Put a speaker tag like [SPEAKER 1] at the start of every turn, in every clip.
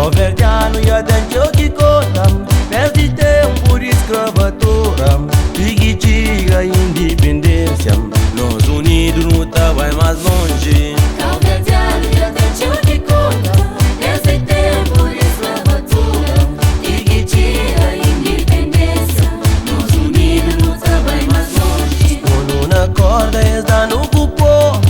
[SPEAKER 1] Calverdiano e adancio que contam, perde tempo de escravatura, diga independência, nós unidos no vai mais longe.
[SPEAKER 2] Calverdiano e adancio que contam, perde tempo de escravatura, diga independência, nós unidos no vai mais longe.
[SPEAKER 1] Quando na corda está no cupom,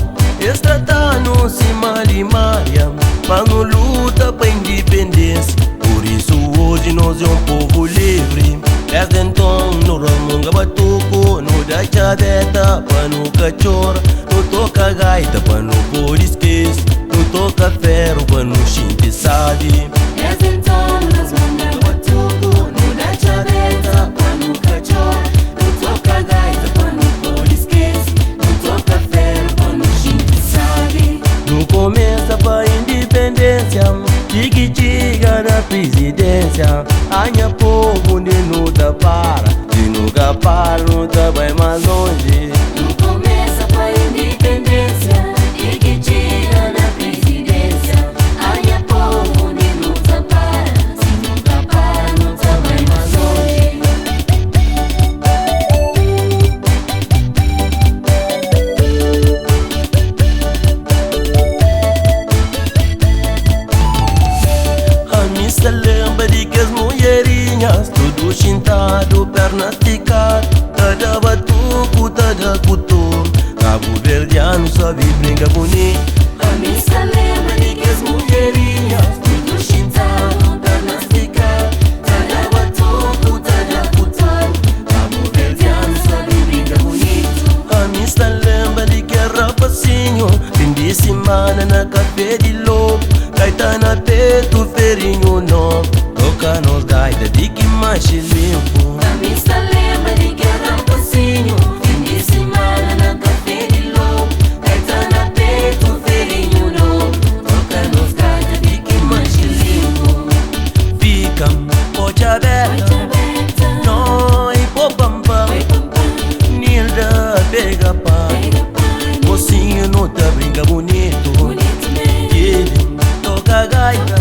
[SPEAKER 1] está no cima de Maria, mas não luta para independência. Por isso hoje nós é um povo livre. Desde então no ramunga batuco, no da chaveta para no cachorro, no toca gaita para no por esquece, no toca ferro para no xinte sabe.
[SPEAKER 2] Desde então nós manga batuco, no da chaveta para no cachorro, no toca gaita para no por esquece, no toca ferro para no xinte sabe.
[SPEAKER 1] No começo para independência, diga na presidência, anha povo de nunca para, de nunca para, nunca vai mais longe.
[SPEAKER 2] No começo para independência, diga na presidência, anha povo de nunca para, se nunca para, nunca vai mais longe.
[SPEAKER 1] A missa lembra de que as mulherinhas, tudo chintado, perna esticada, tada batuco, tada cutu. Cabo Verdiano sabe brinca bonito.
[SPEAKER 2] A missa lembra de que as mulherinhas, tudo chintado, perna esticada, tada batuco, tada cutu. Cabo Verdiano sabe brinca bonito.
[SPEAKER 1] A missa lembra de que rapacinho, fim de semana na café de lobo, gaita na peito, ferinho novo, toca nos gaita de que mais limpo.
[SPEAKER 2] A missa lembra de que rapacinho, fim de semana na café de lobo, gaita na peito, ferinho novo, toca nos gaita de que mais limpo.
[SPEAKER 1] Fica pode aberta, não e popamba, Nilda pega pai, mocinho não tá brinca bonito, ele toca gaita.